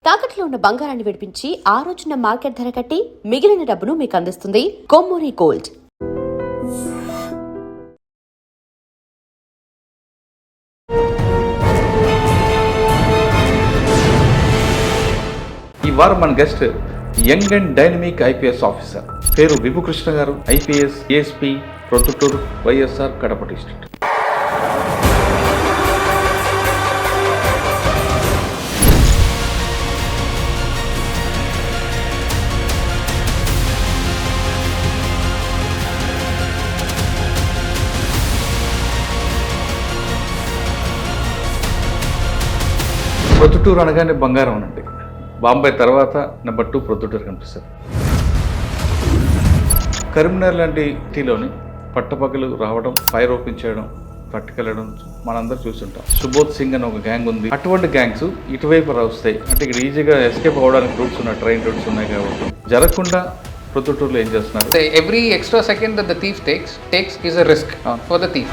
తాకట్లో ఉన్న బంగారాన్ని విడిపించి ఆ రోజున మార్కెట్ ధర కట్టి మిగిలిన డబ్బును మీకు అందిస్తుంది కొమ్మూరి గోల్డ్. ఈ వారం మన guest young and dynamic IPS officer, పేరు విభుకృష్ణ గారు. IPS ASP, Proddatur, YSR Kadapa district. Proddatur అనగానే బంగారం అనండి. బాంబే తర్వాత నెంబర్ 2 ప్రొద్దుటూరు కనిపిస్తుంది. కరీంనగర్ లాంటి సిటీలోని పట్టపగలు రావడం, ఫైర్ ఓపెన్ చేయడం, పట్టుకెళ్ళడం మనందరూ చూస్తుంటాం. సుబోధ్ సింగ్ అని ఒక గ్యాంగ్ ఉంది. అటువంటి గ్యాంగ్స్ ఇటువైపు వస్తాయి అంటే ఇక్కడ ఈజీగా ఎస్కేప్ అవ్వడానికి రూట్స్ ఉన్నాయి, ట్రైన్ రూట్స్ ఉన్నాయి కాబట్టి జరగకుండా ప్రొద్దుటూరులో ఏం చేస్తున్నారు? Every extra second that the thief takes is a risk for the thief.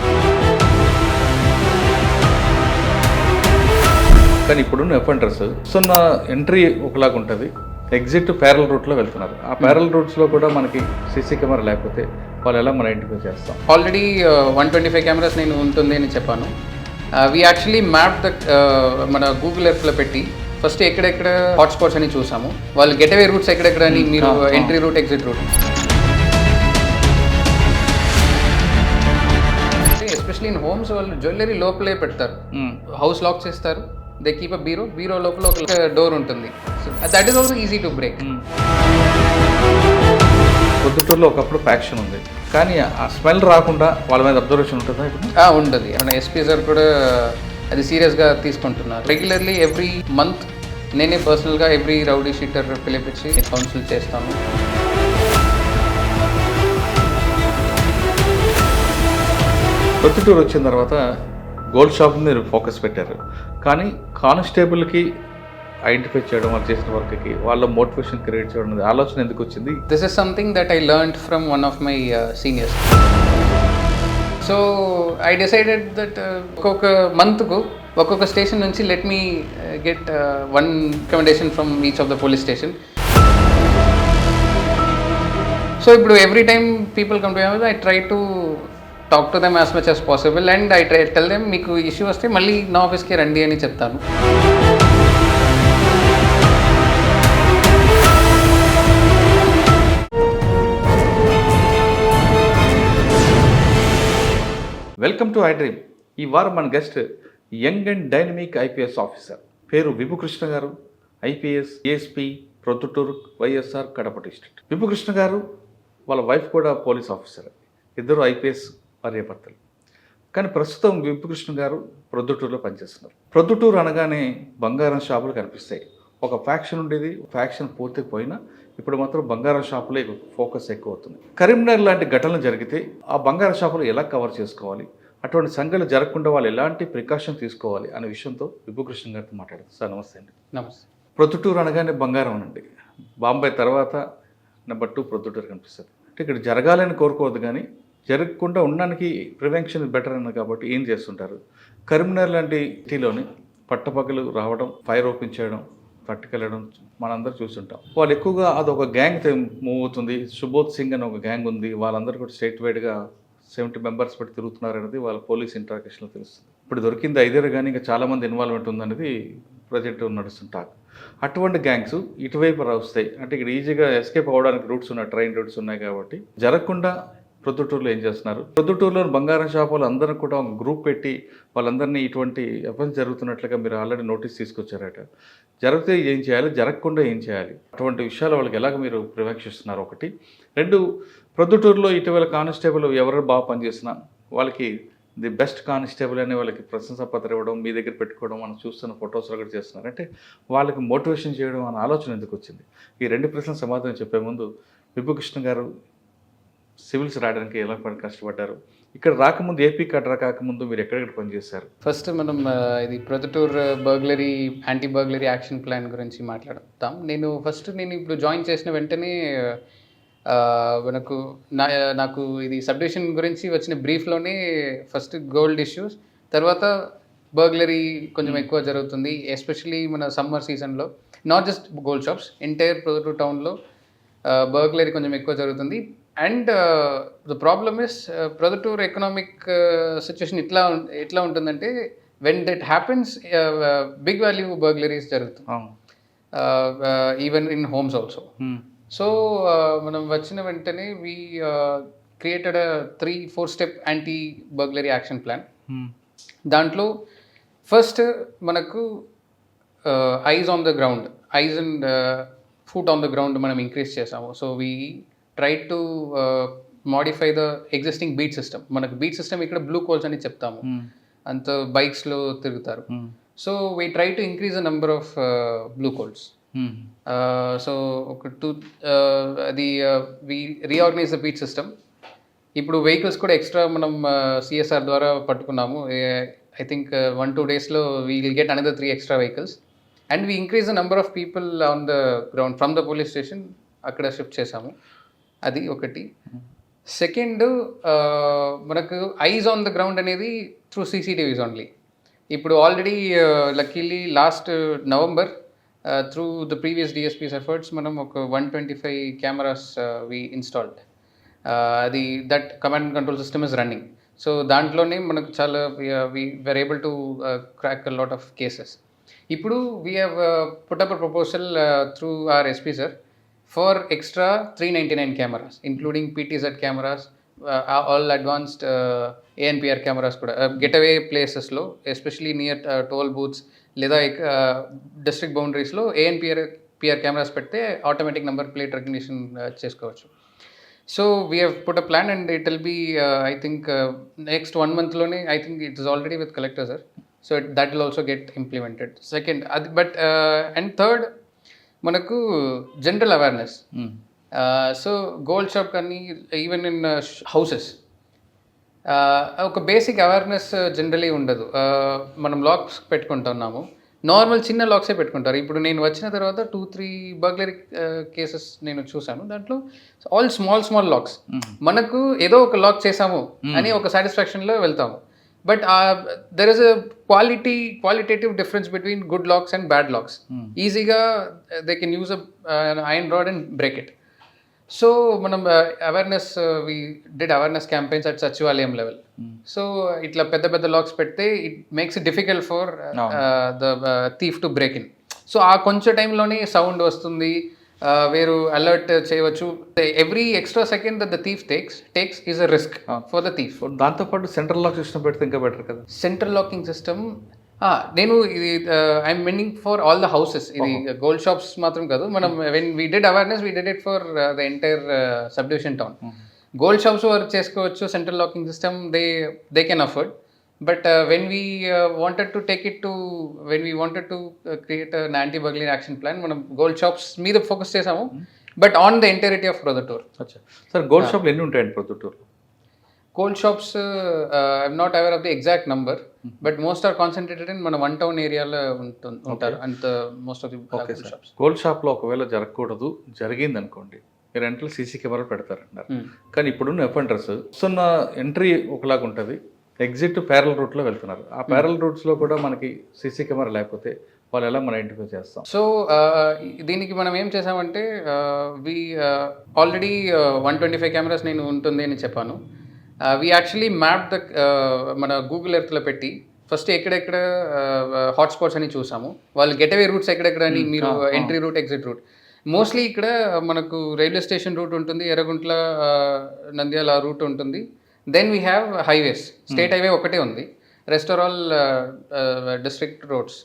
కానీ ఇప్పుడున్న ఎఫెండర్స్ సున్న ఎంట్రీ ఒకలాగా ఉంటుంది, ఎగ్జిట్ ప్యారల్ రూట్లో వెళ్తున్నారు. ఆ ప్యారల్ రూట్స్లో కూడా మనకి సీసీ కెమెరా లేకపోతే వాళ్ళు ఎలా మనం ఐడెంటిఫై చేస్తాం? ఆల్రెడీ 125 కెమెరాస్ నేను ఉంటుంది అని చెప్పాను. వీ యాక్చువల్లీ మ్యాప్ ద మన గూగుల్ ఎర్త్లో పెట్టి ఫస్ట్ ఎక్కడెక్కడ హాట్స్పాట్స్ అని చూసాము, వాళ్ళు గెట్ అవే రూట్స్ ఎక్కడెక్కడ అని మీరు entry route, exit route. Especially in homes వాళ్ళు జ్యువెలరీ లోపలే పెడతారు, హౌస్ లాక్ చేస్తారు. దే కీప్ అ బీరో లోపల ఒక డోర్ ఉంటుంది. That is also easy to break. ప్రొద్దుటూరులో ఒకప్పుడు ఫ్యాక్షన్ ఉంది, కానీ ఆ స్మెల్ రాకుండా వాళ్ళ మీద అబ్జర్వేషన్ ఉంటుందా? ఇప్పుడు ఉంటుంది. మన ఎస్పీ సార్ కూడా అది సీరియస్గా తీసుకుంటున్నారు. రెగ్యులర్లీ ఎవ్రీ మంత్ నేనే పర్సనల్గా ఎవ్రీ రౌడీ షీటర్ పిలిపించి కౌన్సిల్ చేస్తాను. ప్రొద్దుటూరు వచ్చిన తర్వాత గోల్డ్ షాప్ మీద ఫోకస్ పెట్టారు, కానీ కానిస్టేబుల్కి ఐడెంటిఫై చేయడం, వాళ్ళు చేసిన వర్క్కి వాళ్ళ మోటివేషన్ క్రియేట్ చేయడం అనేది ఆలోచన ఎందుకు వచ్చింది? This is something that I learned from one of my seniors. So I decided that ఒక్కొక్క మంత్కు ఒక్కొక్క స్టేషన్ నుంచి let me get one recommendation from each of the police station. So ఇప్పుడు every time people come to my house, I try to talk to them as much as possible and I try tell them మీకు issue వస్తే మళ్ళీ నా ఆఫీస్కి రండి అని చెప్తాను. Welcome to I dream. ఈ వారం మన guest young and dynamic IPS officer, పేరు విభుకృష్ణ గారు. IPS ASP, Proddatur, YSR Kadapa district. Vibhukrishna గారు వాళ్ళ వైఫ్ కూడా పోలీస్ ఆఫీసర్, ఇద్దరు ఐపీఎస్ భార్యాభర్తలు. కానీ ప్రస్తుతం విభుకృష్ణ గారు ప్రొద్దుటూరులో పనిచేస్తున్నారు. ప్రొద్దుటూరు అనగానే బంగారం షాపులు కనిపిస్తాయి. ఒక ఫ్యాక్షన్ ఉండేది, ఫ్యాక్షన్ పూర్తిగా పోయినా ఇప్పుడు మాత్రం బంగారం షాపులే ఫోకస్ ఎక్కువ అవుతుంది. కరీంనగర్ లాంటి ఘటనలు జరిగితే ఆ బంగారం షాపులు ఎలా కవర్ చేసుకోవాలి, అటువంటి సంఘటనలు జరగకుండా వాళ్ళు ఎలాంటి ప్రికాషన్ తీసుకోవాలి అనే విషయంతో విభుకృష్ణ గారితో మాట్లాడదు. సార్ నమస్తే అండి. నమస్తే. ప్రొద్దుటూరు అనగానే బంగారం అనండి. బాంబే తర్వాత నెంబర్ 2 ప్రొద్దుటూరు కనిపిస్తుంది. అంటే ఇక్కడ జరగాలని కోరుకోవద్దు, కానీ జరగకుండా ఉండడానికి ప్రివెన్షన్ బెటర్ అన్నది కాబట్టి ఏం చేస్తుంటారు? కరీంనగర్ లాంటి సిటీలోని పట్టపగలు రావడం, ఫైర్ ఓపెన్ చేయడం, పట్టుకెళ్ళడం మనందరూ చూస్తుంటాం. వాళ్ళు ఎక్కువగా అదొక గ్యాంగ్ మూవ్ అవుతుంది. సుబోధ్ సింగ్ అని ఒక గ్యాంగ్ ఉంది, వాళ్ళందరూ కూడా స్టేట్ వైడ్గా 70 మెంబర్స్ పెట్టి తిరుగుతున్నారు అనేది వాళ్ళ పోలీస్ ఇంటరాక్షన్లో తెలుస్తుంది. ఇప్పుడు దొరికింది 5 కానీ ఇంకా చాలామంది ఇన్వాల్వ్మెంట్ ఉందనేది ప్రజెంట్ నడుస్తుంటారు. అటువంటి గ్యాంగ్స్ ఇటువైపు వస్తాయి అంటే ఇక్కడ ఈజీగా ఎస్కేప్ అవ్వడానికి రూట్స్ ఉన్నాయి, ట్రైన్ రూట్స్ ఉన్నాయి కాబట్టి జరగకుండా ప్రొద్దుటూరులో ఏం చేస్తున్నారు? ప్రొద్దుటూరులో బంగారం షాపులు అందరూ కూడా ఒక గ్రూప్ పెట్టి వాళ్ళందరినీ ఇటువంటి ఎఫెన్స్ జరుగుతున్నట్లుగా మీరు ఆల్రెడీ నోటీస్ తీసుకొచ్చారట. జరిగితే ఏం చేయాలి, జరగకుండా ఏం చేయాలి, అటువంటి విషయాలు వాళ్ళకి ఎలాగ మీరు ప్రివెన్షిస్తున్నారు? ఒకటి. 2, ప్రొద్దుటూరులో ఇటీవల కానిస్టేబుల్ ఎవరు బాగా పనిచేసినా వాళ్ళకి ది బెస్ట్ కానిస్టేబుల్ అనే వాళ్ళకి ప్రశంసా పత్రం ఇవ్వడం, మీ దగ్గర పెట్టుకోవడం మనం చూస్తున్న ఫొటోస్లో కూడా చేస్తున్నారు. అంటే వాళ్ళకి మోటివేషన్ చేయడం అనే ఆలోచన ఎందుకు వచ్చింది? ఈ 2 ప్రశ్నల సమాధానం చెప్పే ముందు విభుకృష్ణ గారు సివిల్స్ రావడానికి ఎలా కష్టపడ్డారు, ఇక్కడ రాకముందు ఏపీ కట్రా కాకముందు మీరు ఎక్కడెక్కడ పనిచేశారు? ఫస్ట్ మనం ఇది Proddatur burglary, anti burglary action plan గురించి మాట్లాడతాం. నేను ఇప్పుడు జాయిన్ చేసిన వెంటనే నాకు ఇది సబ్డివిజన్ గురించి వచ్చిన బ్రీఫ్లోనే ఫస్ట్ గోల్డ్ ఇష్యూస్, తర్వాత బర్గ్లరీ కొంచెం ఎక్కువ జరుగుతుంది, ఎస్పెషలీ మన సమ్మర్ సీజన్లో. Not just gold shops, entire Proddatur టౌన్లో బర్గ్లరీ కొంచెం ఎక్కువ జరుగుతుంది. And the problem is Proddatur economic situation ఎట్లా ఉంటుందంటే when that happens big value burglaries జరుగుతుంది, even in homes also. So మనం వచ్చిన వెంటనే we created 3-4 step anti burglary action plan. దాంట్లో ఫస్ట్ మనకు eyes on the ground, eyes and foot on the ground మనం increase చేసాము. So we try to modify the existing beat system. మనకు beat system ఇక్కడ blue కోల్స్ అని చెప్తాము, అంత బైక్స్లో తిరుగుతారు. So we try to increase the number of blue కోల్స్. So ఒక అది we reorganise the beat system. ఇప్పుడు వెహికల్స్ కూడా ఎక్స్ట్రా మనం సిఎస్ఆర్ ద్వారా పట్టుకున్నాము. ఐ థింక్ 1-2 డేస్లో we will get another 3 extra vehicles. And we increase the number of people on the ground from the police station, అక్కడ shift చేసాము. అది ఒకటి. Second, మనకు ఐజ్ ఆన్ ద గ్రౌండ్ అనేది త్రూ CCTVs ఓన్లీ. ఇప్పుడు already luckily last November through the previous DSP's efforts మనం ఒక 125 cameras we installed. అది that command and control system is running. So దాంట్లోనే మనకు చాలా we're able to crack a lot of cases. ఇప్పుడు we have put up a proposal through our SP sir for extra 399 cameras, including PTZ cameras, all advanced ANPR cameras కూడా get away ప్లేసెస్లో, especially near toll booths లేదా district బౌండరీస్లో ANPR cameras పెడితే automatic number plate recognition చేసుకోవచ్చు. So we have put a plan and it will be I think next 1 month lone, I think it is already with collector sir. So that will also get implemented. Second, but and third, manaku general awareness. So gold shop kani even in houses ఒక basic awareness generally ఉండదు. మనం lakhs పెట్టుకుంటున్నాము, normal చిన్న లాక్సే పెట్టుకుంటారు. ఇప్పుడు నేను వచ్చిన తర్వాత 2-3 burglary cases నేను చూసాను. దాంట్లో ఆల్ స్మాల్ లాక్స్. మనకు ఏదో ఒక లాక్ చేసాము అని ఒక సాటిస్ఫాక్షన్లో వెళ్తాము. But there is a qualitative difference between good locks and bad locks. ఈజీగా they can use iron rod and break it. So మనం awareness we did awareness campaigns at Sachivalayam level. So ఇట్లా పెద్ద లాక్స్ పెడితే it makes it difficult for the thief to break in. So ఆ కొంచెం టైంలోనే sound వస్తుంది, వేరు అలర్ట్ చేయవచ్చు. Every extra second that the thief takes is a risk for the thief. దాంతోపాటు సెంట్రల్ లాక్ సిస్టమ్ పెడితే ఇంకా బెటర్ కదా. సెంట్రల్ లాకింగ్ సిస్టమ్ నేను ఇది I am meaning for all the houses. ఇది గోల్డ్ షాప్స్ మాత్రం కాదు. మనం when we did awareness we did it for the entire subdivision town. Gold shops work చేసుకోవచ్చు central locking system, they can afford. But when we wanted to take it to when we wanted to create an anti burglary action plan, మనం gold shops మీద focus చేసాము, but on the entirety of Proddatur. Sir gold షాప్లు ఎన్ని ఉంటాయండి Proddatur? Gold shops, I'm not aware of the exact number, but most are concentrated in మన 1 town ఏరియాలో ఉంటారు and most of the gold shops. Gold షాప్లో ఒకవేళ జరగకూడదు, జరిగింది అనుకోండి, మీరు ఎంట్రీ CC కెమెరాలు పెడతారన్నారు. కానీ ఇప్పుడున్న అడ్రస్ వస్తున్న ఎంట్రీ ఒకలాగా ఉంటుంది, ఎగ్జిట్ ప్యారల్ రూట్లో వెళ్తున్నారు. ఆ ప్యారల్ రూట్స్లో కూడా మనకి CC కెమెరా లేకపోతే వాళ్ళు ఎలా మనం ఐడెంటిఫై చేస్తాం? సో దీనికి మనం ఏం చేసామంటే వి ఆల్రెడీ 125 cameras నేను ఉంటుంది అని చెప్పాను. వీ యాక్చువల్లీ మ్యాప్ ద మన గూగుల్ ఎర్త్లో పెట్టి ఫస్ట్ ఎక్కడెక్కడ హాట్స్పాట్స్ అని చూసాము, వాళ్ళు గెటవే రూట్స్ ఎక్కడెక్కడ అని, మీరు entry route exit route. Mostly ఇక్కడ మనకు రైల్వే స్టేషన్ రూట్ ఉంటుంది, ఎర్రగుంట్ల నంద్యాల రూట్ ఉంటుంది. Then we have highways, state highway ఒకటే ఉంది, rest are all district roads.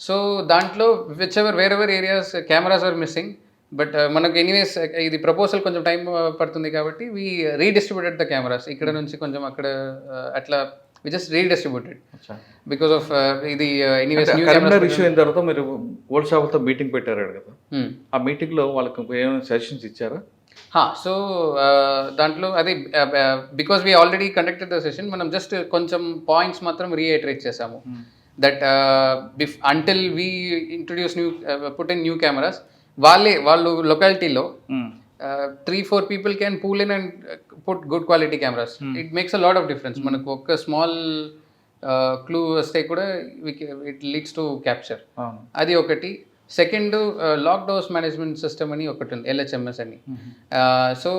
So దాంట్లో whichever wherever areas cameras are missing, but మనకు ఎనీవేస్ ఇది proposal కొంచెం టైం పడుతుంది కాబట్టి వీ రీడిస్ట్రిబ్యూటెడ్ ద కెమెరాస్. ఇక్కడ నుంచి కొంచెం అక్కడ అట్లా వి జస్ట్ రీడిస్ట్రిబ్యూటెడ్ బికాస్ ఆఫ్ ఇది ఎనీవేస్ న్యూ కెమెరా ఇష్యూ అయిన తర్వాత మీరు గోల్డ్ షాప్తో మీటింగ్ పెట్టారు కదా, ఆ మీటింగ్లో వాళ్ళకి ఏమైనా సజెషన్స్ ఇచ్చారా? సో దాంట్లో అదే because we already conducted the session, మనం జస్ట్ కొంచెం పాయింట్స్ మాత్రం రీఐటరేట్ చేసాము. That until we introduce put in new cameras, వాళ్ళు లొకాలిటీలో 3-4 people can pool in and put good quality cameras. It makes a lot of difference. మనకు ఒక small clue వస్తే కూడా it leads to capture. అది ఒకటి. Second lock doors management system అని ఒకటి ఉంది, LHMS అని. సో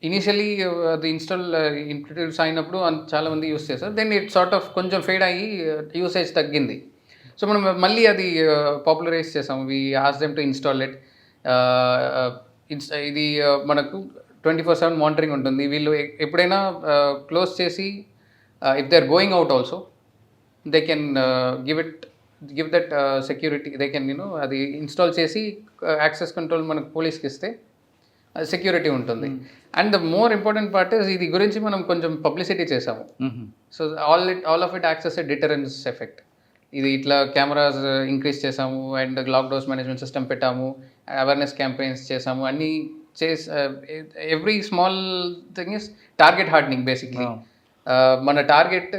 ఇనిషియలీ అది ఇంట్రడ్యూస్ అయినప్పుడు చాలామంది యూస్ చేస్తారు. దెన్ ఇట్ సార్ట్ ఆఫ్ కొంచెం ఫేడ్ అయ్యి యూసేజ్ తగ్గింది. సో మనం మళ్ళీ అది పాపులరైజ్ చేసాము. We ask them to install it. ఇది మనకు 24/7 మానిటరింగ్ ఉంటుంది. వీళ్ళు ఎప్పుడైనా క్లోజ్ చేసి if they are going out also they can give that security. They can అది ఇన్స్టాల్ చేసి యాక్సెస్ కంట్రోల్ మనకు పోలీస్కి ఇస్తే సెక్యూరిటీ ఉంటుంది. And the more important part is ఇది గురించి మనం కొంచెం పబ్లిసిటీ చేసాము. So all of it access a deterrence effect. ఇది ఇట్లా కెమెరాస్ ఇంక్రీజ్ చేసాము and lock doors management system పెట్టాము, అవేర్నెస్ క్యాంపెయిన్స్ చేసాము, అన్నీ every small thing is target hardening basically. మన target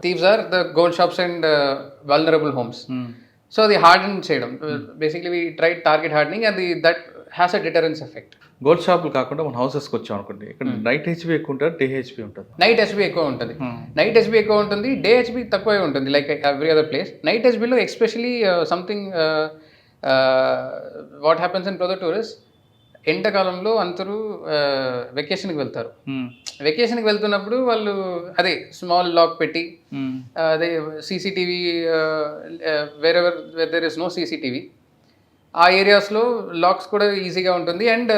thieves are the gold shops and vulnerable homes. So అది harden చేయడం basically we try target hardening and that has a deterrence effect. Gold షాపులు కాకుండా మన హౌసెస్కి వచ్చాం అనుకోండి, ఇక్కడ నైట్ హెచ్పి ఎక్కువ ఉంటుంది, డే హెచ్పి ఉంటుంది. నైట్ హెచ్బి ఎక్కువ ఉంటుంది. నైట్ హెచ్బి ఎక్కువ ఉంటుంది, డే హెచ్బి తక్కువే ఉంటుంది, like every other place. Night హెచ్బిలో especially something what happens in Proddatur is ఎండాకాలంలో అందరూ వెకేషన్కి వెళ్తారు. వెకేషన్కి వెళ్తున్నప్పుడు వాళ్ళు అదే స్మాల్ లాక్ పెట్టి అదే CCTV wherever there is no CCTV ఆ ఏరియాస్లో లాక్స్ కూడా ఈజీగా ఉంటుంది. అండ్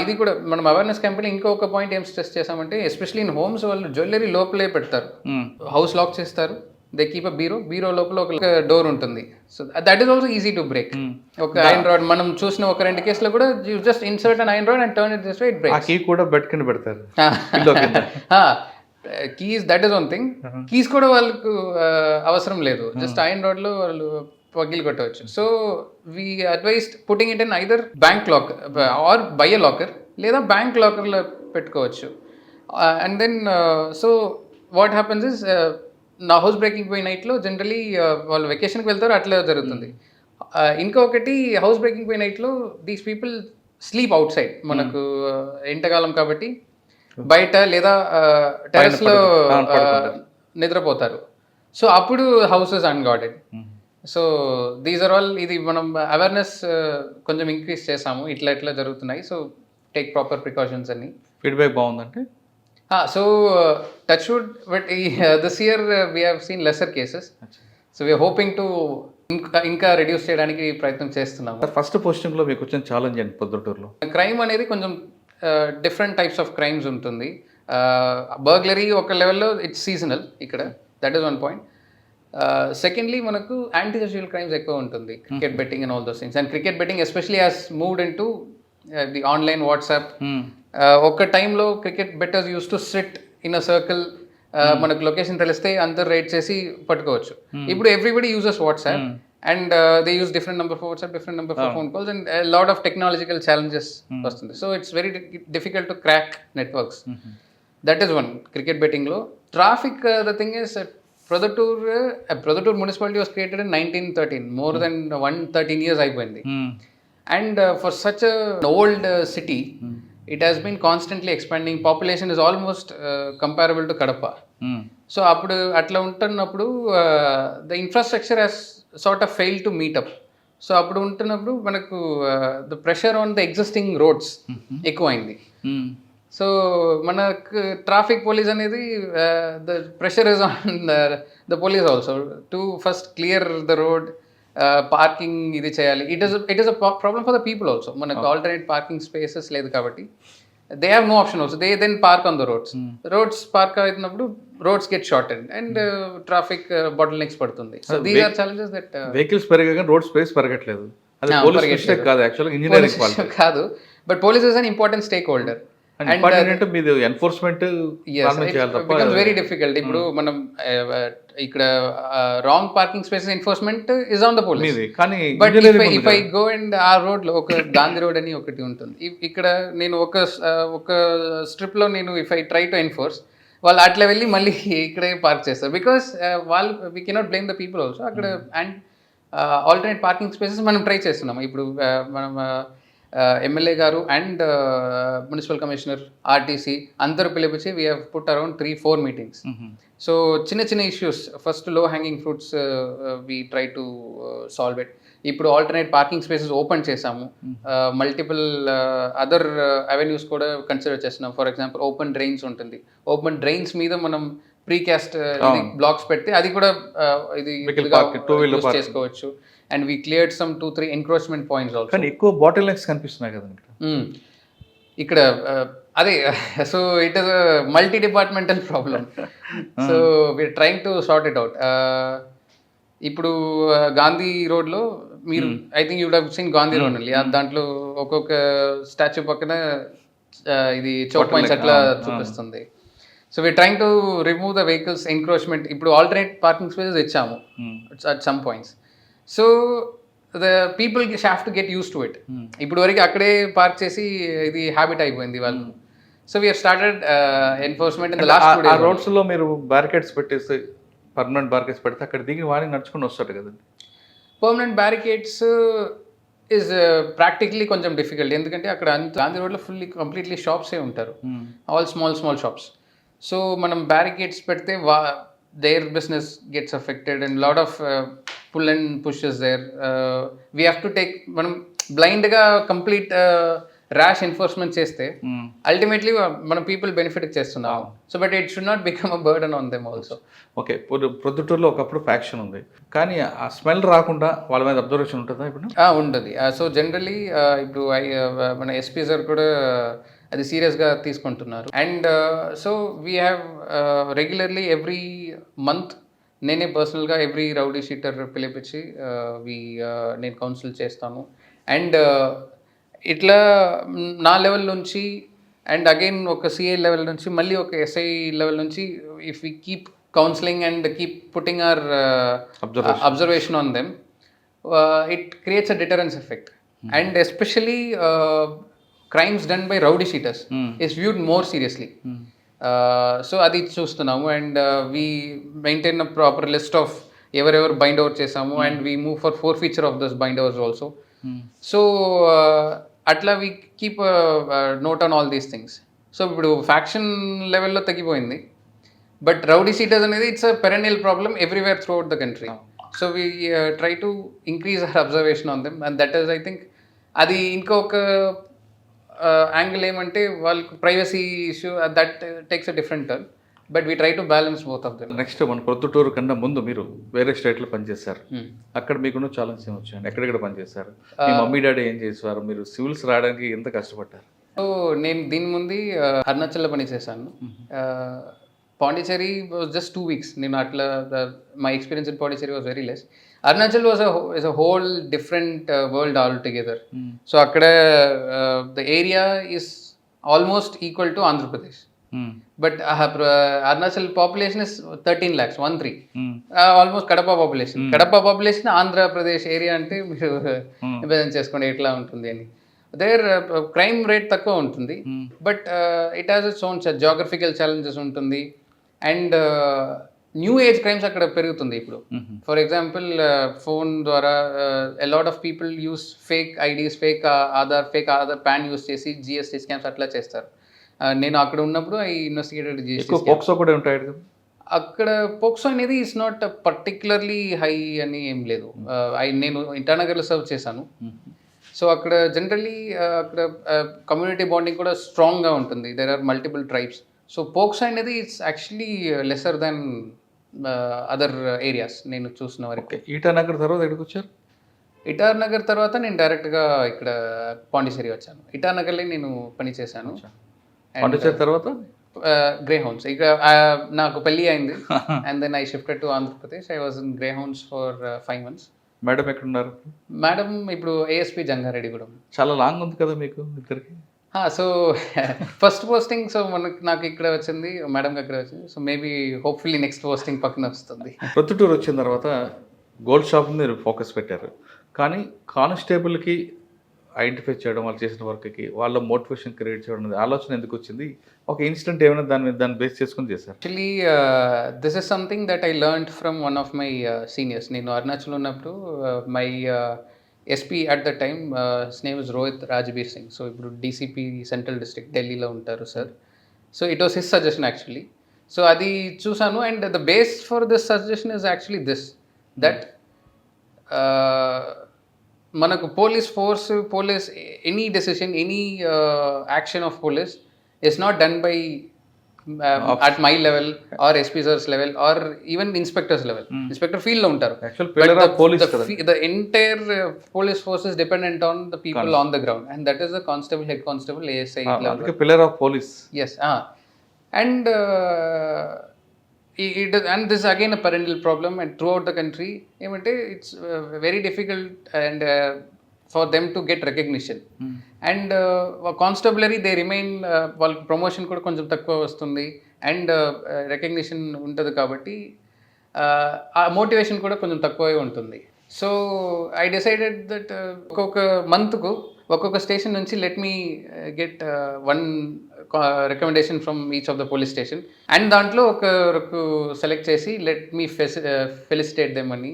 ఇది కూడా మనం అవేర్నెస్ క్యాంపెయిన్ ఇంకొక పాయింట్ ఏం స్ట్రెస్ చేసామంటే ఎస్పెషలీ ఇన్ హోమ్స్ వాళ్ళు జ్యువెలరీ లోపలే పెడతారు. హౌస్ లాక్ చేస్తారు, దే కీప్ అ బీరో లోపల ఒక డోర్ ఉంటుంది. So that is also easy to break. ఒక ఐరన్ రాడ్ మనం చూసిన ఒక 2 కేసులో కూడా you just insert an iron rod and turn it this way, it breaks. Key కూడా బెడ్ కింద పెడతారు. Keys that is one thing. Keys కూడా వాళ్ళకు అవసరం లేదు, జస్ట్ ఐరన్ రాడ్లో వాళ్ళు పగిలి కొట్టవచ్చు. So we advised putting it in either bank locker or buy a locker, లేదా బ్యాంక్ లాకర్లో పెట్టుకోవచ్చు. And then so what happens is నా హౌస్ బ్రేకింగ్ పోయి నైట్లో జనరలీ వాళ్ళు వెకేషన్కి వెళ్తారు, అట్లా జరుగుతుంది. ఇంకొకటి హౌస్ బ్రేకింగ్ పోయి నైట్లో these people sleep outside. మనకు ఎండాకాలం కాబట్టి బయట లేదా టెర్రస్లో నిద్రపోతారు. సో అప్పుడు house is unguarded. So these are all ఇది మనం అవేర్నెస్ కొంచెం ఇంక్రీజ్ చేసాము, ఇట్లా జరుగుతున్నాయి. సో టేక్ ప్రాపర్ ప్రికాషన్స్ అన్ని. ఫీడ్బ్యాక్ బాగుందంటే so touch wood, but this year we have seen lesser cases. So we are hoping to ఇంకా రెడ్యూస్ చేయడానికి ప్రయత్నం చేస్తున్నాము. ఫస్ట్ పోస్టింగ్లో మీకు వచ్చిన ఛాలెంజ్ అండి పొద్దుటూరులో? క్రైమ్ అనేది కొంచెం డిఫరెంట్ టైప్స్ ఆఫ్ క్రైమ్స్ ఉంటుంది. బర్గ్లరీ ఒక లెవెల్లో ఇట్స్ సీజనల్ ఇక్కడ, that is one point. Secondly మనకు యాంటీ సోషల్ క్రైమ్స్ ఎక్కువ ఉంటుంది, cricket betting and all those things. And cricket betting especially has moved into the online WhatsApp. ఒక టైంలో cricket betters use to sit in a circle, మనకు location తెలిస్తే అందరు raid చేసి పట్టుకోవచ్చు. ఇప్పుడు everybody uses WhatsApp and they use different number for WhatsApp, different number for phone calls, and lot of technological challenges వస్తుంది. So it's very difficult to crack networks. That is one cricket బెట్టింగ్లో. Traffic, the thing is Produttur municipality was created in 1913, more than 113 years అయిపోయింది. And for such an old city, it has been constantly expanding. Population is almost comparable to Kadapa. So అప్పుడు అట్లా ఉంటున్నప్పుడు the infrastructure has sort of failed to meet up. So అప్పుడు ఉంటున్నప్పుడు మనకు the pressure on the existing roads ఎక్కువైంది. So మనకు traffic police అనేది the pressure is on the police also to first clear the road, parking ఇది చేయాలి. It is a problem for the people also. మనకు alternate parking spaces లేదు కాబట్టి they have no option also. They then park on the roads park అవుతున్నప్పుడు roads get shorted and traffic bottlenecks పడుతుంది. So these are challenges that vehicles పెరగగా road space పెరగట్లేదు. అది police mistake కాదు, యాక్చువల్గా engineering fault కాదు. But police is an important stake holder. మీరు enforcement very difficult. ఇప్పుడు మనం ఇక్కడ wrong parking spaces enforcement is on the police. But if I go and ఆ రోడ్ లో ఒక గాంధీ రోడ్ అని ఒకటి ఉంటుంది, ఇక్కడ నేను ఒక స్ట్రిప్ లో నేను if I try to enforce, వాళ్ళు అట్లా వెళ్ళి మళ్ళీ ఇక్కడే పార్క్ చేస్తారు. బికాస్ వాళ్ళు we cannot blame the people also. అక్కడ అండ్ ఆల్టర్నేట్ పార్కింగ్ స్పేసెస్ మనం ట్రై చేస్తున్నాము. ఇప్పుడు మనం ఎమ్మెల్యే గారు అండ్ మున్సిపల్ కమిషనర్, ఆర్టీసీ అందరూ పిలిపించి we have put around 3-4 meetings. So చిన్న ఇష్యూస్, ఫస్ట్ లో hanging fruits we try to solve it. ఇప్పుడు ఆల్టర్నేట్ పార్కింగ్ స్పేసెస్ ఓపెన్ చేసాము, మల్టిపుల్ అదర్ అవెన్యూస్ కూడా కన్సిడర్ చేస్తున్నాం. ఫర్ ఎగ్జాంపుల్ ఓపెన్ డ్రైన్స్ ఉంటుంది, open drains మీద మనం ప్రీకాస్ట్ బ్లాక్స్ పెడితే అది కూడా ఇది use చేసుకోవచ్చు. And we cleared some 2-3 encroachment points also. కానీ ఎక్కువ బాటిల్ నెక్స్ కనిపిస్తున్నాయి కదండి ఇక్కడ అదే, so it is multi departmental problem. So we are trying to sort it out. ఇప్పుడు గాంధీ రోడ్లో మీరు I think you would have seen Gandhi road అండి, దాంట్లో ఒక్కొక్క స్టాచ్యూ పక్కన ఇది చౌక్ పాయింట్స్ అట్లా చూపిస్తుంది. So we are trying to remove the vehicles encroachment. ఇప్పుడు ఆల్టర్నేట్ పార్కింగ్ స్పేసెస్ ఇచ్చాము at some points. So the people have to get use to it. ఇప్పుడు వరకు అక్కడే పార్క్ చేసి ఇది హ్యాబిట్ అయిపోయింది వాళ్ళు. So we are started enforcement in the last 2 days. రోడ్స్లో మీరు బ్యారికేడ్స్ పెట్టేసి పర్మనెంట్ బ్యారికేడ్స్ పెడితే అక్కడ దిగి వాడిని నడుచుకుని వస్తాడు కదండి. పర్మనెంట్ బ్యారికేడ్స్ ఈజ్ ప్రాక్టికలీ కొంచెం డిఫికల్ట్, ఎందుకంటే అక్కడ అంత గాంధీ రోడ్లో కంప్లీట్లీ షాప్సే ఉంటారు, ఆల్ స్మాల్ షాప్స్. సో మనం బ్యారికేడ్స్ పెడితే their business gets affected and lot of pull and pushes there. We have to take, మనం బ్లైండ్గా కంప్లీట్ ర్యాష్ ఎన్ఫోర్స్మెంట్ చేస్తే అల్టిమేట్లీ మన పీపుల్ బెనిఫిట్ చేస్తున్నాం. So but it should not become a burden on them also. Okay, ప్రొద్దుటూరులో ఒకప్పుడు faction ఉంది, కానీ ఆ స్మెల్ రాకుండా వాళ్ళ మీద అబ్జర్వేషన్ ఉంటుందా ఇప్పుడు? ఉంటుంది. సో జనరలీ ఇప్పుడు మన ఎస్పీ సార్ కూడా అది సీరియస్గా తీసుకుంటున్నారు. And so we have regularly every month నేనే పర్సనల్గా ఎవ్రీ రౌడీ షీటర్ పిలిపించి నేను కౌన్సిల్ చేస్తాను. అండ్ ఇట్లా నా లెవెల్ నుంచి అండ్ అగైన్ ఒక సిఐ లెవెల్ నుంచి మళ్ళీ ఒక ఎస్ఐ లెవెల్ నుంచి if we keep counselling and keep putting our observation on them, it creates a deterrence effect. And especially crimes done by rowdy sheeters is viewed more seriously. So అది చూస్తున్నాము. And we maintain a proper list of ఎవరెవరు bind out చేసాము, and we move for forfeiture of those bind overs also. So అట్లా we keep note on all these things. So ఇప్పుడు faction లెవెల్లో తగ్గిపోయింది, but rowdy sheeters అనేది it's a perennial problem everywhere throughout the country. So we try to increase our observation on them, and that is I think అది ఇంకొక angle ఏమంటే వాళ్ళకి privacy issue, that takes a different turn, but we try to balance both of them. Next మన ప్రొద్దుటూరు కన్నా ముందు మీరు వేరే స్టేట్లో పనిచేశారు, అక్కడ మీకున్న ఛాలెంజ్ ఏమి వచ్చాయండి? ఎక్కడెక్కడ పనిచేశారు? మీ మమ్మీ డాడీ ఏం చేసేవారు? మీరు సివిల్స్ రావడానికి ఎంత కష్టపడ్డారు? సో నేను దీని ముందు అరుణాచల్లో పనిచేశాను. Pondicherry was just 2 weeks. నేను అట్లా my experience in Pondicherry was very less. Arunachal was a whole different world all together. So అక్కడ the area is almost equal to Andhra Pradesh. But Arunachal population is 13 lakhs, 13. Almost Kadapa population Andhra Pradesh area అంటే మీరు imagine చేసుకోండి ఎట్లా ఉంటుంది అని. There crime rate తక్కువ ఉంటుంది, but it has its own geographical challenges ఉంటుంది. అండ్ న్యూ ఏజ్ క్రైమ్స్ అక్కడ పెరుగుతుంది ఇప్పుడు. ఫర్ ఎగ్జాంపుల్ ఫోన్ ద్వారా a lot of people use fake IDs, fake Aadhaar pan use చేసి జిఎస్టీ స్కామ్స్ అట్లా చేస్తారు. నేను అక్కడ ఉన్నప్పుడు ఐ ఇన్వెస్టిగేటెడ్ జిఎస్టీ. పోక్సో కూడా ఉంటాయి కదా అక్కడ. పోక్సో అనేది ఇట్స్ నాట్ పర్టికులర్లీ హై అని ఏం లేదు. నేను ఇటానగర్లో సర్వ్ చేశాను. సో అక్కడ జనరల్లీ అక్కడ కమ్యూనిటీ బాండింగ్ కూడా స్ట్రాంగ్గా ఉంటుంది. There are multiple tribes. So POCSO అనేది it's actually lesser than other areas నేను చూసిన వరకు. ఇటానగర్ తర్వాత ఎక్కడికి వచ్చారు? ఇటానగర్ తర్వాత నేను డైరెక్ట్గా ఇక్కడ పాండిచేరి వచ్చాను. ఇటానగర్లో నేను పని చేశాను. పాండిచేరి తర్వాత గ్రే హౌన్స్. ఇక నాకు పెళ్ళి అయింది and then I shifted to Andhra Pradesh. I was in greyhounds for 5 months. Madam ఎక్కడున్నారు? మేడం ఇప్పుడు ఏఎస్పీ జంగారెడ్డిగూడెం. చాలా లాంగ్ ఉంది కదా మీకు ఇద్దరికి? సో ఫస్ట్ పోస్టింగ్ సో నాకు ఇక్కడ వచ్చింది, మేడంకి అక్కడ వచ్చింది. So maybe hopefully next posting పక్కన వస్తుంది. ప్రొద్దుటూరు వచ్చిన తర్వాత గోల్డ్ షాప్ మీరు ఫోకస్ పెట్టారు, కానీ కానిస్టేబుల్కి ఐడెంటిఫై చేయడం, వాళ్ళు చేసిన వర్క్కి వాళ్ళ మోటివేషన్ క్రియేట్ చేయడం ఆలోచన ఎందుకు వచ్చింది? ఒక ఇన్సిడెంట్ ఏమైనా దాన్ని బేస్ చేసుకుని చేశారు? Actually this is something that I learned from one of my seniors. నేను అరుణాచల్ ఉన్నప్పుడు my SP at the time his name is Rohit Rajbir Singh. So ఇప్పుడు డీసీపీ సెంట్రల్ డిస్ట్రిక్ట్ ఢిల్లీలో ఉంటారు sir. So it was his suggestion actually. So అది చూసాను and the base for this suggestion is actually this, that మనకు police any decision any action of police is not done by at my level or SP sir's level or even inspector's level. Inspector field lo untaru. Actual pillar of police the entire police force is dependent on the people on the ground, and that is the constable, head constable, ASI level. Adike pillar of police. Yes. And and this is again a perennial problem, and throughout the country emante it's very difficult and for them to get recognition. And constabulary they remain వాళ్ళకి promotion కూడా కొంచెం తక్కువ వస్తుంది and recognition ఉంటుంది కాబట్టి ఆ motivation కూడా కొంచెం తక్కువే ఉంటుంది. సో ఐ డిసైడెడ్ దట్ ఒక్కొక్క మంత్కు ఒక్కొక్క స్టేషన్ నుంచి let me get one recommendation from each of the police station and దాంట్లో ఒకరికి సెలెక్ట్ చేసి లెట్ మీ ఫెలిసిటేట్ దెమ్ అని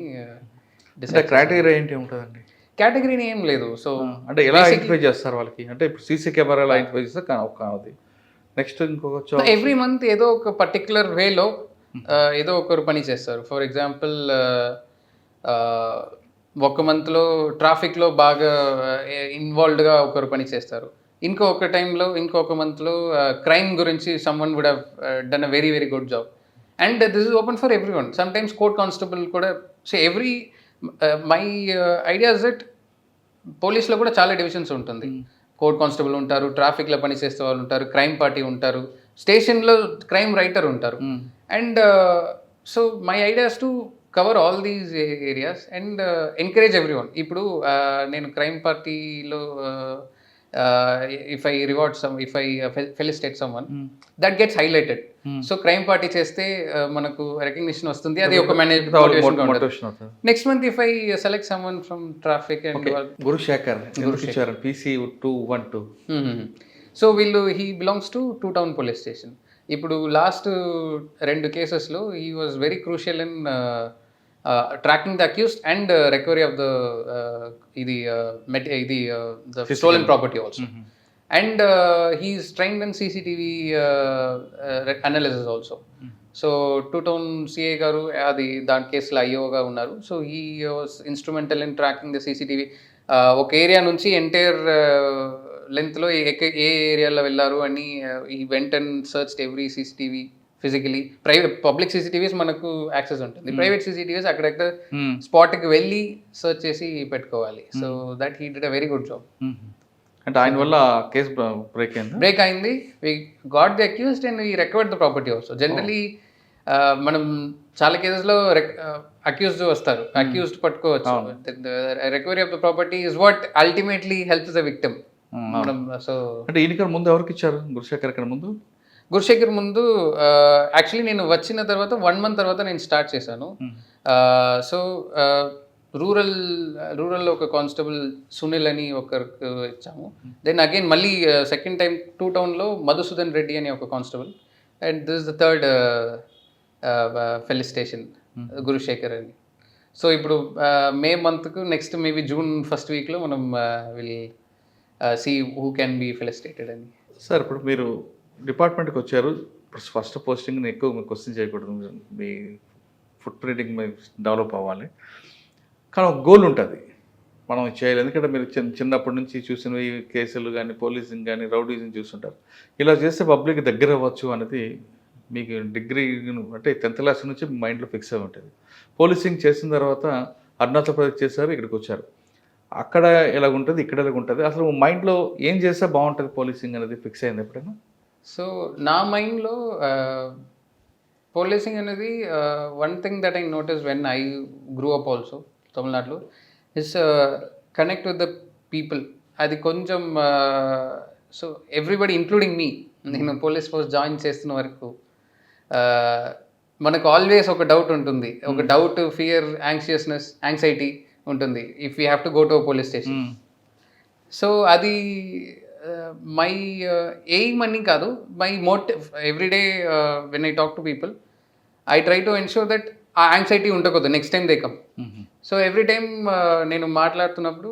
డిసైడ్. క్రైటీరియా ఏంటి ఉంటుందండి? కేటగిరీని ఏం లేదు. సో అంటే ఎలా ఐడెంటిఫై చేస్తారు వాళ్ళకి? అంటే ఇప్పుడు సీసీ కెమెరాలు ఐడెంటిఫై చేస్తే ఒక అది నెక్స్ట్ ఇంకొక ఎవ్రీ మంత్ ఏదో ఒక పర్టికులర్ వేలో ఏదో ఒకరు పని చేస్తారు. ఫర్ ఎగ్జాంపుల్ ఒక మంత్లో ట్రాఫిక్లో బాగా ఇన్వాల్వ్డ్గా ఒకరు పని చేస్తారు. ఇంకొక టైంలో ఇంకొక మంత్లో క్రైమ్ గురించి someone would have done a very very good job and this is open for everyone. Sometimes court constable కూడా. So every my idea is that పోలీస్లో కూడా చాలా డివిజన్స్ ఉంటుంది. కోర్ట్ కానిస్టేబుల్ ఉంటారు, ట్రాఫిక్లో పనిచేసే వాళ్ళు ఉంటారు, క్రైమ్ పార్టీ ఉంటారు, స్టేషన్లో క్రైమ్ రైటర్ ఉంటారు. And so my ideas to cover all these areas and encourage every one. ఇప్పుడు నేను క్రైమ్ పార్టీలో if I reward if I felicitate someone, that gets highlighted. So crime party చేస్తే మనకు recognition వస్తుంది, అది ఒక motivation. Next month if I select someone from traffic and Gurushekar PC 212. So he belongs to Two Town police station. ఇప్పుడు last 2 కేసెస్లో he was very crucial in tracking the accused and recovery of the the stolen property also. And he's trained in CCTV analysis also. So Two Town CA garu adi dan case la IO ga unnaru. So he was instrumental in tracking the CCTV. ఒక area నుంచి entire లెంత్లో ఏ ఏరియాలో వెళ్ళారు అని ఈ వెంట and search every CCTV physically. Private public CCTVs మనకు యాక్సెస్ ఉంటుంది, ప్రైవేట్ CCTVs అక్కడెక్కడ స్పాట్కి వెళ్ళి సర్చ్ చేసి పెట్టుకోవాలి. So that he did a very good job. అంటే ఆయన వల్ల కేసు బ్రేక్ అయింది. We got the accused and we recovered the property also. Generally మనం చాలా కేసెస్లో అక్యూజ్డ్ వస్తారు, అక్యూజ్డ్ పట్టుకోవచ్చు. Recovery of the property is what ultimately helps the victim. So అంటే ఈయన ముందు ఎవరికి ఇచ్చారు? గురుశేఖర్ ముందు యాక్చువల్లీ నేను వచ్చిన తర్వాత 1 month తర్వాత నేను స్టార్ట్ చేశాను. సో రూరల్లో ఒక కానిస్టేబుల్ సునీల్ అని ఒకరికి ఇచ్చాము. దెన్ అగైన్ మళ్ళీ సెకండ్ టైం 2 Townలో మధుసూదన్ రెడ్డి అని ఒక constable. And this is the third felicitation Gurushekar అని. సో ఇప్పుడు మే మంత్కు నెక్స్ట్ మేబీ June 1st weekలో మనం will see who can be felicitated అని. సార్ ఇప్పుడు మీరు డిపార్ట్మెంట్కి వచ్చారు, ఫస్ట్ పోస్టింగ్ని ఎక్కువ మీకు క్వశ్చన్ చేయకూడదు, మీ ఫుట్ ప్రింటింగ్ డెవలప్ అవ్వాలి. కానీ ఒక గోల్ ఉంటుంది మనం చేయాలి. ఎందుకంటే మీరు చిన్నప్పటి నుంచి చూసినవి కేసులు కానీ పోలీసింగ్ కానీ రౌడీజింగ్ చూస్తుంటారు. ఇలా చేస్తే పబ్లిక్ దగ్గర అవ్వచ్చు అనేది మీకు డిగ్రీ అంటే 10th class నుంచి మైండ్లో ఫిక్స్ అయి ఉంటుంది. పోలీసింగ్ చేసిన తర్వాత అరుణాచల్ ప్రదేశ్ చేశారు, ఇక్కడికి వచ్చారు. అక్కడ ఎలాగ ఉంటుంది, ఇక్కడ ఎలాగ ఉంటుంది, అసలు మైండ్లో ఏం చేస్తే బాగుంటుంది పోలీసింగ్ అనేది ఫిక్స్ అయింది ఎప్పుడైనా? సో నా మైండ్లో పోలీసింగ్ అనేది one thing that I notice when I grew up also తమిళనాడులో is connect with the people. అది కొంచెం సో ఎవ్రీబడి ఇంక్లూడింగ్ మీ, నేను పోలీస్ ఫోర్స్ జాయిన్ చేస్తున్న వరకు మనకు ఆల్వేస్ ఒక డౌట్ ఉంటుంది, ఒక డౌట్, ఫియర్, యాంగ్జైటీ ఉంటుంది if you have to go to police station. So అది మై ఎయిమ్ అని కాదు, my motive. Everyday when I talk to people I try to ensure that ఆ యాంగ్జైటీ ఉండకూడదు next time they come. So every time నేను మాట్లాడుతున్నప్పుడు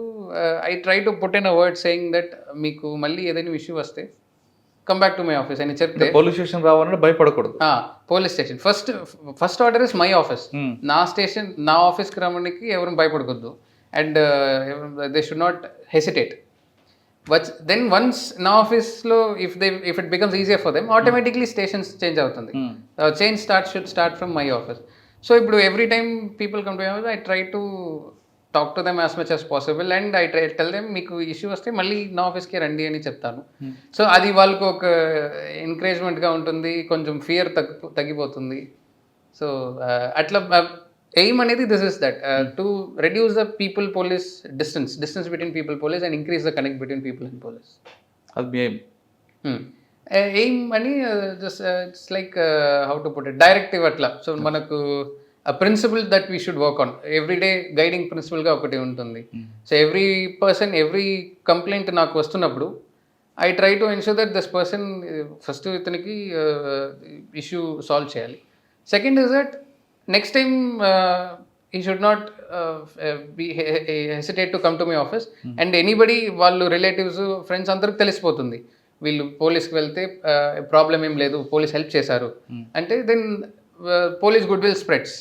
I try to put in a word saying that మీకు మళ్ళీ ఏదైనా issue వస్తే come back to my office అని చెప్తే, పోలీస్ స్టేషన్ రావాలంటే భయపడకూడదు. Police station first order is my office. నా స్టేషన్, నా ఆఫీస్కి రమ్మడానికి ఎవరు భయపడకూడదు. And they should not hesitate. Then once నా ఆఫీస్లో if it becomes easier for them, automatically stations change అవుతుంది. Change should start from my office. So ఇప్పుడు every time people come to my office, I try to talk to them as much as possible and I try tell them మీకు issue వస్తే మళ్ళీ నా ఆఫీస్కి రండి అని చెప్తాను. సో అది వాళ్ళకు ఒక ఎంకరేజ్మెంట్గా ఉంటుంది, కొంచెం ఫియర్ తగ్గిపోతుంది. సో అట్లా ఎయిమ్ అనేది this is that to reduce the people police distance between people police and increase the connect between people and police. అది మీ ఎయిమ్. ఎయిమ్ అని just it's like how to put it, directive అట్లా. So మనకు principle that we should work on everyday, guiding ప్రిన్సిపల్గా ఒకటి ఉంటుంది. So every person, every complaint నాకు వస్తున్నప్పుడు I try to ensure that this person first ఇతనికి issue solve చేయాలి. Second is that next time he should not hesitate to come to my office. And anybody, వాళ్ళు relatives, friends అందరికి తెలిసిపోతుంది వీళ్ళు పోలీస్కి వెళ్తే ప్రాబ్లం ఏం లేదు, పోలీస్ హెల్ప్ చేశారు అంటే, then police good will spreads,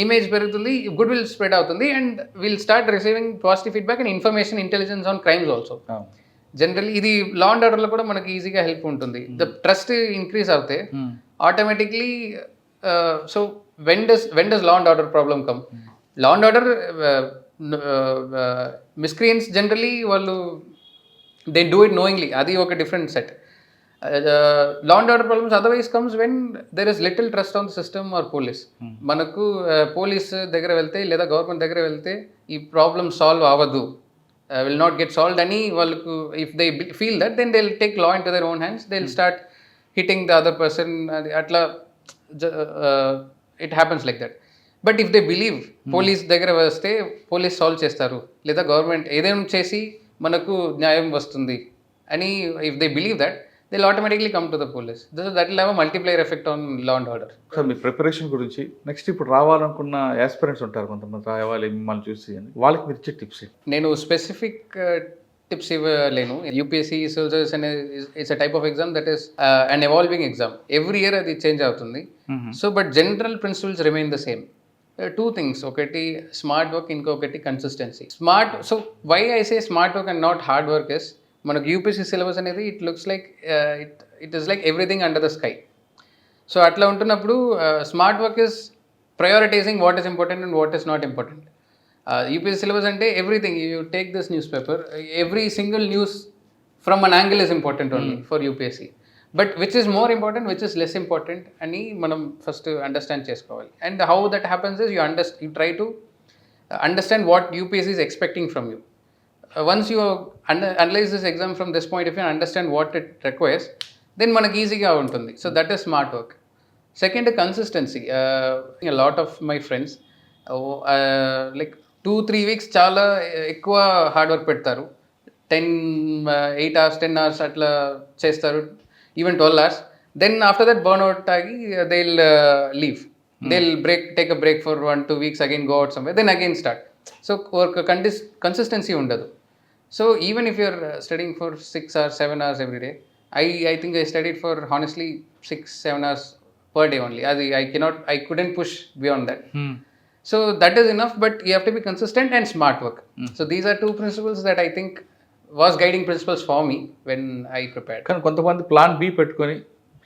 image పెరుగుతుంది, గుడ్ విల్ స్ప్రెడ్ అవుతుంది, and will start receiving positive feedback and information, intelligence on crimes also. Generally ఇది లా అండ్ ఆర్డర్లో కూడా మనకి ఈజీగా హెల్ప్ ఉంటుంది. ద ట్రస్ట్ ఇంక్రీజ్ అవుతే automatically. So when does law and order problem come? Law and order miscreants generally వాళ్ళు they do it knowingly, అది ఒక different set. Law and order problems otherwise comes when there is little trust on the system or police. మనకు police దగ్గర వెళ్తే లేదా government దగ్గర వెళ్తే ఈ ప్రాబ్లమ్ సాల్వ్ అవ్వదు, will not get solved అని వాళ్ళకు, if they feel that, then they'll take law into their own hands, they'll start hitting the other person. అట్లా it happens like that. But if they believe police దగ్గర వస్తే police solve చేస్తారు, లేదా government ఏదైనా చేసి మనకు న్యాయం వస్తుంది అని, if they believe that, they will automatically come to the police. That will have a multiplier effect on law and order. Sir, మీ ప్రిపరేషన్ గురించి, నెక్స్ట్ ఇప్పుడు రావాలనుకున్న యాస్పిరెంట్స్ ఉంటారు కొంతమంది, రావాలి మిమ్మల్ని చూసి అని, వాళ్ళకి మీరు ఇచ్చే టిప్స్? నేను స్పెసిఫిక్ టిప్స్ ఇవ్వలేను. యూపీఎస్సీ సోల్జర్స్ అనే it's a type of exam that is an evolving exam. Every year అది చేంజ్ అవుతుంది. So but general principles remain the same. Two things, ఒకటి స్మార్ట్ వర్క్, ఇంకొకటి consistency. Smart, so why I say smart work and not hard work is, మనకు UPSC syllabus అనేది it looks like it is like everything under the sky. So అట్లా ఉంటున్నప్పుడు smart work is prioritising what is important and what is not important. UPSC syllabus అంటే everything, you take this newspaper, every single news from an angle is important only for UPSC. But which is more important, which is less important అని మనం first understand చేసుకోవాలి. And how that happens is you try to understand what UPSC is expecting from you. Once you analyze this exam from this point, if you understand what it requires, then మనకి ఈజీగా ఉంటుంది. So that is smart work. Second, consistency. a lot of my friends like 2-3 weeks చాలా ఎక్కువ hard work పెడతారు. 8 hours 10 hours అట్లా చేస్తారు, even 12 hours. Then after that burn out ఆగి they will leave, they will take a break for 1-2 weeks, again go out somewhere, then again start. So work consistency ఉండదు. So even if you're studying for 6 hours 7 hours every day, I think I studied for honestly 6-7 hours per day only. I couldn't push beyond that. So that is enough, but you have to be consistent and smart work. So these are two principles that I think was guiding principles for me when I prepared. కానీ కొంతమంది plan B పెట్టుకొని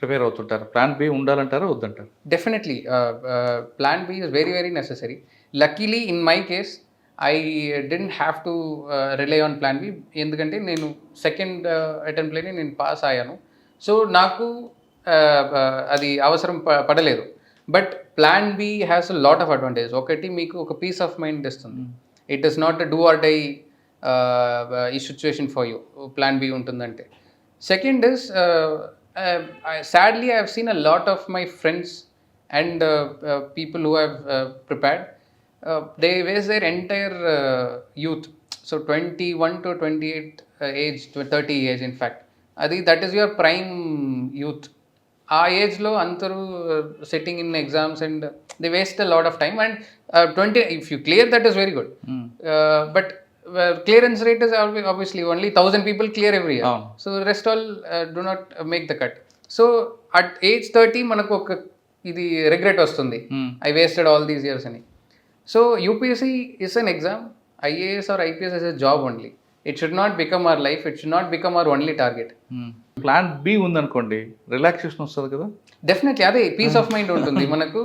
prepare అవుతుంటారు. Plan B ఉండాలంటారా వద్దంటారు? Definitely, plan B is very very necessary. Luckily in my case I didn't have to rely on plan B, ఎందుకంటే నేను second అటెంప్ట్లోనే నేను pass అయ్యాను. సో నాకు అది అవసరం పడలేదు. But plan B has a lot of advantage. ఒకటి, మీకు ఒక పీస్ ఆఫ్ మైండ్ ఇస్తుంది. It is not do or die ఈ situation for you, plan B ఉంటుందంటే. Second is, sadly I have seen a lot of my friends and people who have prepared, they waste their entire youth. So 21 to 28 age to 30 age in fact, that is your prime youth. ఆ ఏజ్లో అందరూ sitting in exams and they waste a lot of time. And 20, if you clear that is very good. But clearance rate is obviously only 1,000 people clear every year. So the rest all do not make the cut. So at age 30 మనకు ఒక ఇది regret వస్తుంది, I wasted all these years అని. So UPSC is an exam, IAS or IPS is a job only. It should not become our life, it should not become our only target. Plan B ఉందనుకోండి, relaxation వస్తుంది కదా. Definitely అదే peace of mind ఉంటుంది మనకు.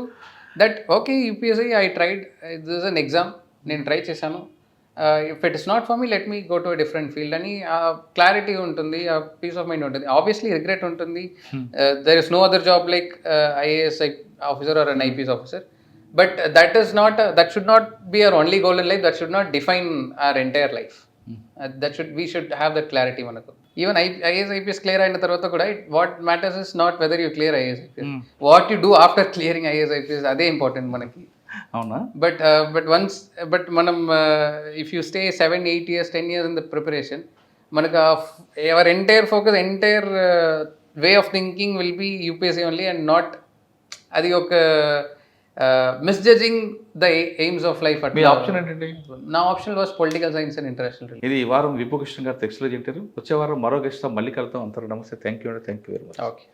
That okay UPSC I tried, this is an exam, నేను try చేశాను, if it is not for me let me go to different field అని clarity ఉంటుంది, ఆ పీస్ ఆఫ్ మైండ్ ఉంటుంది. ఆబ్వియస్లీ రిగ్రెట్ ఉంటుంది, there is no other job like IAS officer or an IPS officer, but that is not, that should not be our only goal in life, that should not define our entire life. We should have that clarity మనకు. Even IAS IPS clear అయిన తర్వాత కూడా what matters is not whether you clear IAS IPS, what you do after clearing IAS IPS, అదే important మనకి. అవునా? But మనం if you stay 7-8 years 10 years in the preparation, మనకు our entire focus, entire way of thinking will be UPSC only and not, అది ఒక misjudging the aims of life. మీ option ఏంటండి? నా option was political science and international relations. ఇది ఈ వారం విభూకృష్ణ గారు ఎక్స్ప్లెయిన్ చేశారు. వచ్చే వారం మరో గెస్ట్తో మళ్ళీ కలుద్దాం. అంతవరకు నమస్తే, thank you very much. Okay.